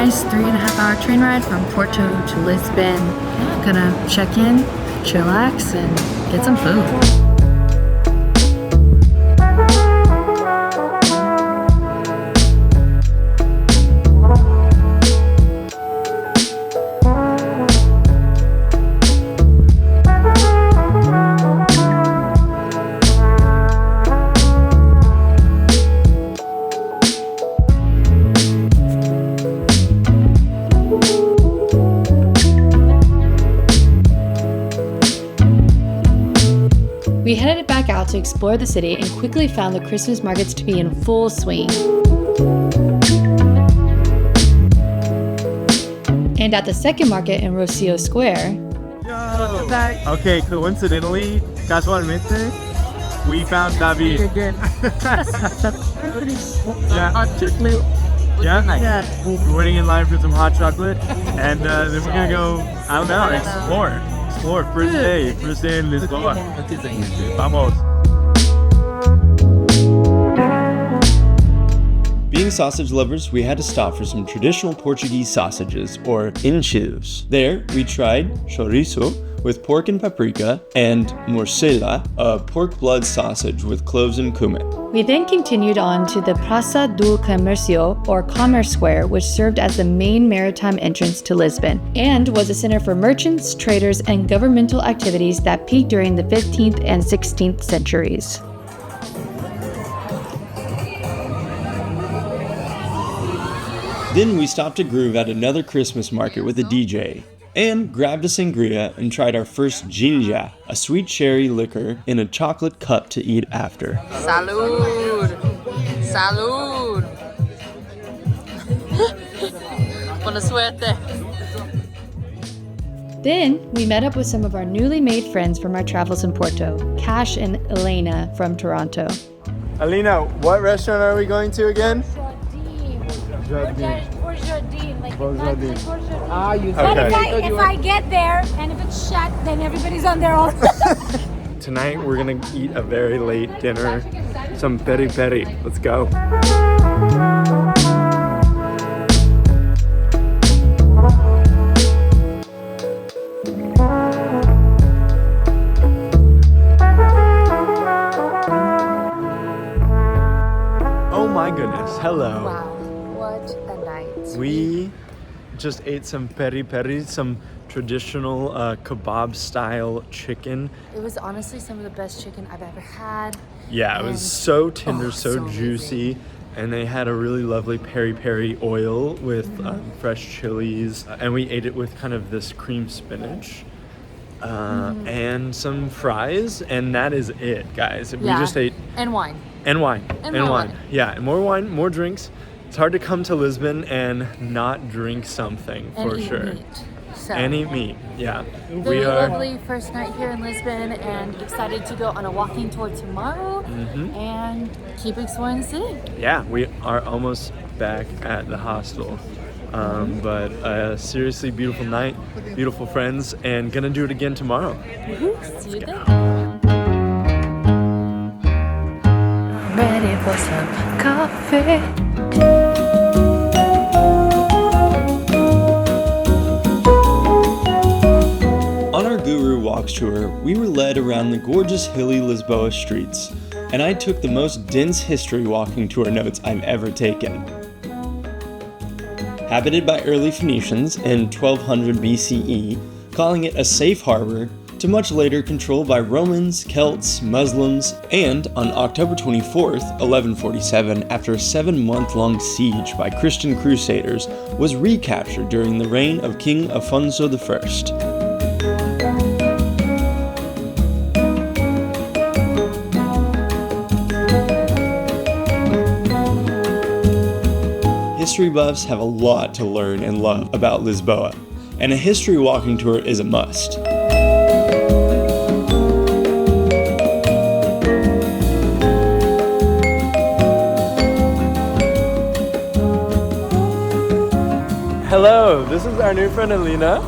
nice 3.5-hour train ride from Porto to Lisbon. Gonna check in, chillax, and get some food. We headed back out to explore the city and quickly found the Christmas markets to be in full swing. And at the second market in Rocio Square, okay, coincidentally, casualmente, we found David. Yeah. We're waiting in line for some hot chocolate, and then we're gonna go, I don't know, explore. First day in Lisbon. Vamos. Being sausage lovers, we had to stop for some traditional Portuguese sausages, or enchidos. There, we tried chorizo with pork and paprika, and morcilla, a pork blood sausage with cloves and cumin. we then continued on to the Praça do Comércio, or Commerce Square, which served as the main maritime entrance to Lisbon, and was a center for merchants, traders, and governmental activities that peaked during the 15th and 16th centuries. Then we stopped to groove at another Christmas market with a DJ, and grabbed a sangria and tried our first ginja, a sweet cherry liquor in a chocolate cup to eat after. Salud! Salud! Buena suerte! Then, we met up with some of our newly made friends from our travels in Porto, Cash and Elena from Toronto. Alina, what restaurant are we going to again? Jorge. Ah, you okay. If I get there and if it's shut, then everybody's on their own. Tonight we're gonna eat a very late dinner, some peri peri. Let's go. Oh my goodness, hello. Wow, what a night. We just ate some peri peri, some traditional kebab style chicken. It was honestly some of the best chicken I've ever had. Yeah, it was so tender, so juicy. And they had a really lovely peri peri oil with fresh chilies. And we ate it with kind of this cream spinach and some fries. And that is it, guys. We just ate... And wine. And wine. And more wine. Yeah, and more wine, more drinks. It's hard to come to Lisbon and not drink something, for sure. Meat. So, And eat meat, yeah. Very lovely first night here in Lisbon, and excited to go on a walking tour tomorrow and keep exploring the city. Yeah, we are almost back at the hostel. But a seriously beautiful night, beautiful friends, and gonna do it again tomorrow. See you then. Ready for some coffee? On our Guru Walks tour, we were led around the gorgeous hilly Lisboa streets, and I took the most dense history walking tour notes I've ever taken. Habited by early Phoenicians in 1200 BCE, calling it a safe harbor, to much later controlled by Romans, Celts, Muslims, and on October 24th, 1147, after a 7-month-long siege by Christian crusaders, was recaptured during the reign of King Afonso I. History buffs have a lot to learn and love about Lisboa, and a history walking tour is a must. Hello, this is our new friend Alina.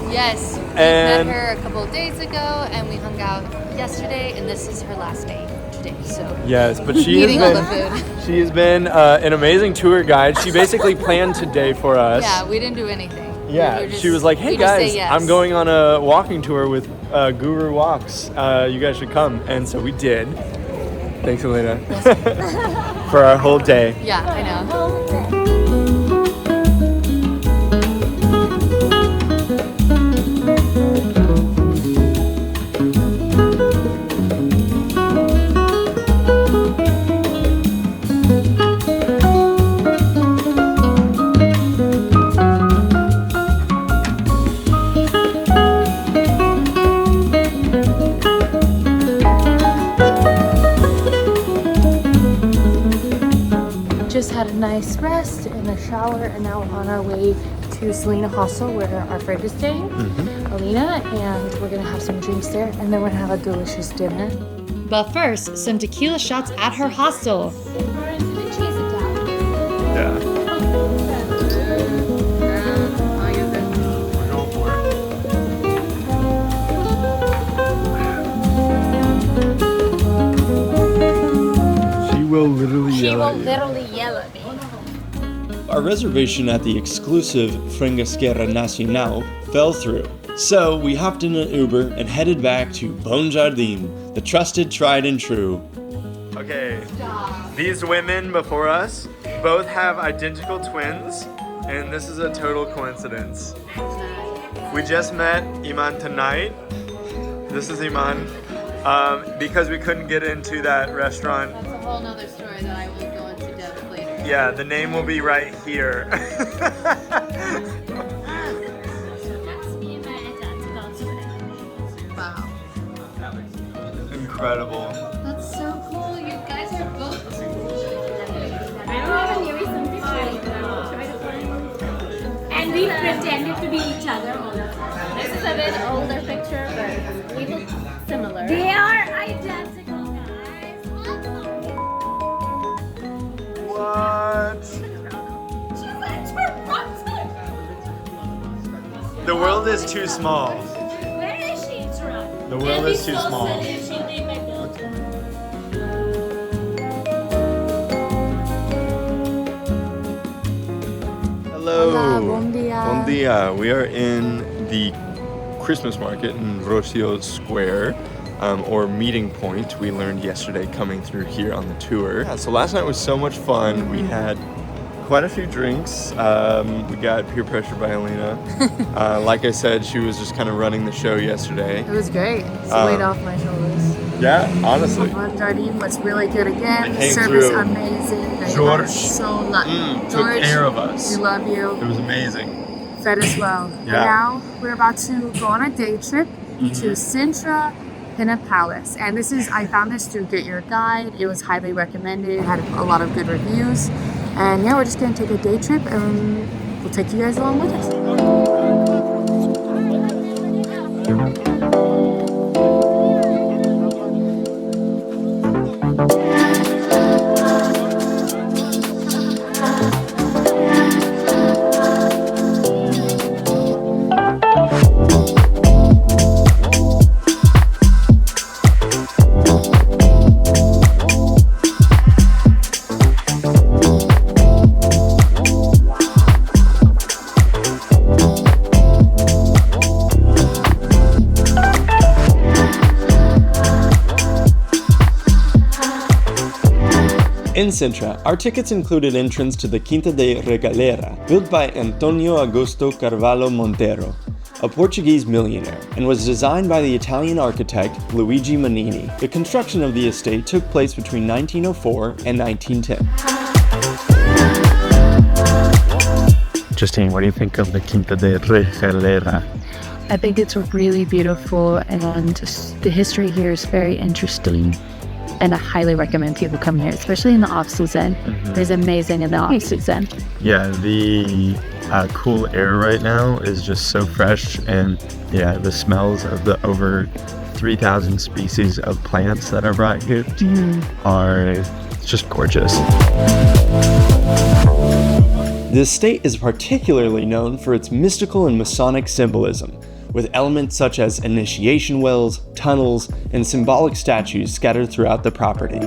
Yes, we And- met her a couple of days ago, and we hung out yesterday, and this is her last day today. day, so Yes, but she eating all the has food. she has been an amazing tour guide. She basically planned today for us. Yeah, we didn't do anything. Yeah, We were just- she was like, "Hey we just say guys, yes. I'm going on a walking tour with Guru Walks. You guys should come." And so we did. Thanks, Elena, for our whole day. Yeah, I know. Just had a nice rest and a shower, and now we're on our way to Selena Hostel where our friend is staying, Alina, and we're gonna have some drinks there, and then we're gonna have a delicious dinner. But first, some tequila shots at her hostel. Yeah. She will literally yell at you. Literally yell at me. Our reservation at the exclusive Frangasqueira Nacional fell through, so we hopped in an Uber and headed back to Bon Jardim, the trusted, tried and true. Okay, these women before us both have identical twins, and this is a total coincidence. We just met Iman tonight. This is Iman. Because we couldn't get into that restaurant. That's a whole nother story that I will go into depth later. Yeah, the name will be right here. Wow. Incredible. That's so cool. You guys are both. And we pretended to be each other all the time. This is a bit older picture, but we look similar. They are identical, guys. What? The world is too small. Where is she, Toronto? The world is too small. Hello. Hola, bon dia. Bon dia. We are in the Christmas market in Rocio Square, or meeting point. We learned yesterday coming through here on the tour. Yeah, so last night was so much fun. We had quite a few drinks. We got peer pressured by Elena. Like I said, she was just kind of running the show yesterday. It was great. It's a weight off my shoulders. Yeah, honestly. Bon Jardim was really good again. They came Service through. amazing. They Jorge. are so lucky. Took George, care of us. we love you. It was amazing. Fed as well. And Yeah. now we're about to go on a day trip to Sintra Pena Palace. And this is, I found this through Get Your Guide. It was highly recommended, had a lot of good reviews. And yeah, we're just gonna take a day trip and we'll take you guys along with us. In Sintra, our tickets included entrance to the Quinta de Regalera, built by Antonio Augusto Carvalho Monteiro, a Portuguese millionaire, and was designed by the Italian architect Luigi Manini. The construction of the estate took place between 1904 and 1910. Justine, what do you think of the Quinta de Regalera? I think it's really beautiful, and the history here is very interesting. And I highly recommend people come here, especially in the off season. It's amazing in the off season. Yeah, the cool air right now is just so fresh, and yeah, the smells of the over 3,000 species of plants that are brought here are just gorgeous. The estate is particularly known for its mystical and Masonic symbolism, with elements such as initiation wells, tunnels, and symbolic statues scattered throughout the property.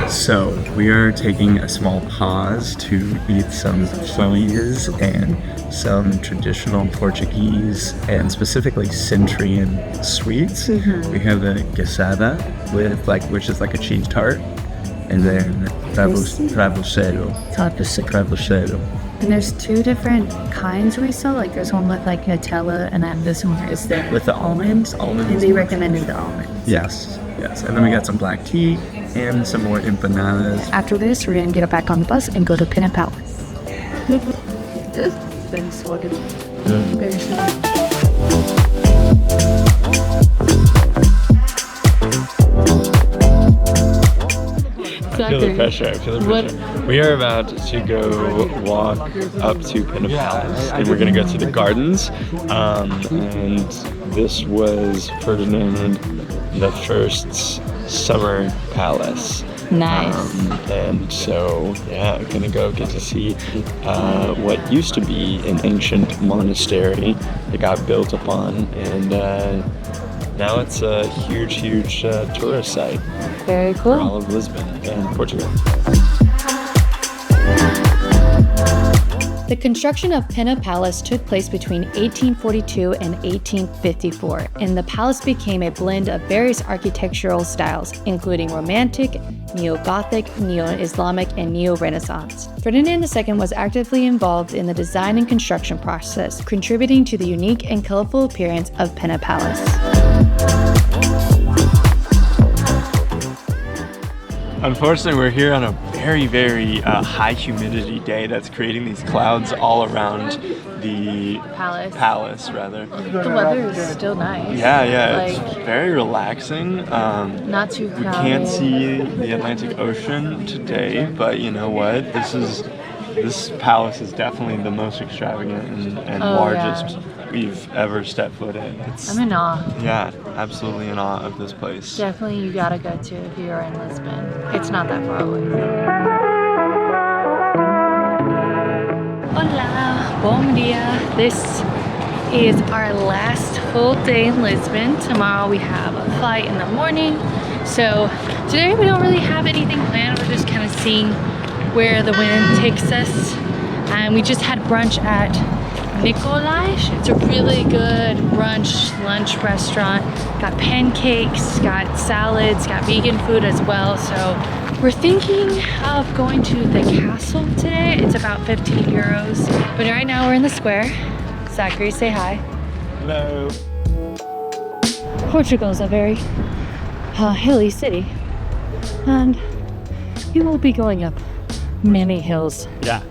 So we are taking a small pause to eat some folias and some traditional Portuguese and specifically Cintrian sweets. We have the guisada with which is like a cheese tart, and then travesseiro. And there's two different kinds we saw. Like there's one with like Nutella, and then this one is With the almonds. And they recommended the almonds. Yes. And then we got some black tea and some more empanadas. After this, we're gonna get back on the bus and go to Pena Palace. Very sweaty. Very sweaty. Feel the pressure. We are about to go walk up to Pena Palace, and we're gonna go to the gardens. And this was Ferdinand the First's summer palace. Nice. And so, yeah, we're gonna go get to see what used to be an ancient monastery that got built upon, and now it's a huge tourist site. Very For cool. all of Lisbon and Portugal. The construction of Pena Palace took place between 1842 and 1854, and the palace became a blend of various architectural styles, including Romantic, Neo-Gothic, Neo-Islamic, and Neo-Renaissance. Ferdinand II was actively involved in the design and construction process, contributing to the unique and colorful appearance of Pena Palace. Unfortunately, we're here on a very high humidity day that's creating these clouds all around the palace rather. The weather is still nice. Yeah, it's very relaxing. Not too crowded. We can't see the Atlantic Ocean today, but you know what? This palace is definitely the most extravagant and largest we've ever stepped foot in. I'm in awe. Yeah, absolutely in awe of this place. Definitely you gotta go to if you're in Lisbon. It's not that far away. Hola, bom dia. This is our last full day in Lisbon. Tomorrow we have a flight in the morning. So today we don't really have anything planned. We're just kind of seeing where the wind takes us. And we just had brunch at Nightlife. It's a really good lunch restaurant. Got pancakes, got salads, got vegan food as well. So we're thinking of going to the castle today. It's about 15 euros. But right now we're in the square. Zachary, say hi. Hello. Portugal is a very hilly city. And we will be going up many hills. Yeah.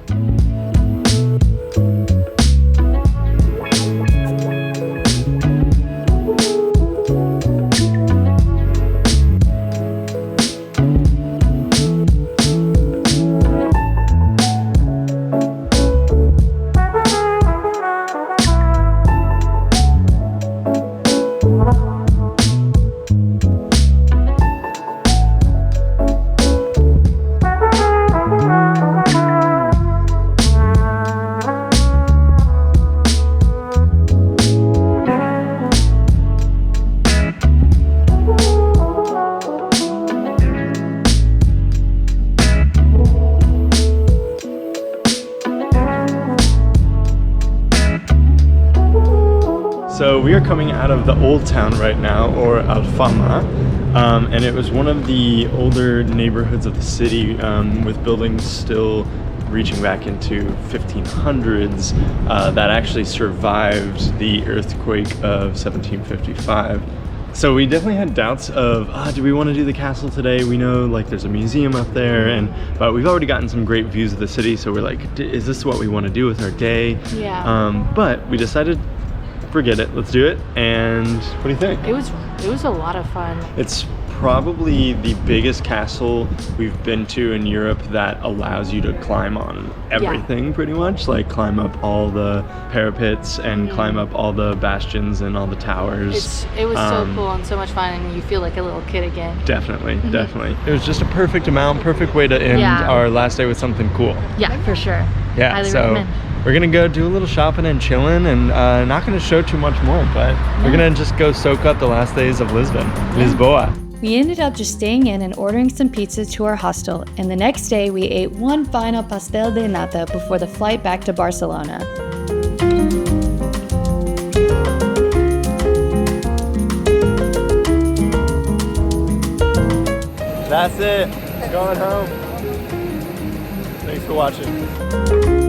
So we are coming out of the old town right now, or Alfama, and it was one of the older neighborhoods of the city, with buildings still reaching back into 1500s that actually survived the earthquake of 1755. So we definitely had doubts of, do we want to do the castle today? We know like there's a museum up there, but we've already gotten some great views of the city, so we're like, is this what we want to do with our day? Yeah. But we decided, forget it, let's do it. And what do you think? It was a lot of fun. It's probably the biggest castle we've been to in Europe that allows you to climb on everything pretty much. Like climb up all the parapets and climb up all the bastions and all the towers. It was so cool and so much fun, and you feel like a little kid again. Definitely, definitely. It was just a perfect amount, perfect way to end our last day with something cool. Yeah, for sure. Yeah, Highly so recommend. we're gonna go do a little shopping and chilling, and not gonna show too much more, but we're gonna just go soak up the last days of Lisbon, Lisboa. We ended up just staying in and ordering some pizza to our hostel, and the next day we ate one final pastel de nata before the flight back to Barcelona. That's it. Going home. Thanks for watching.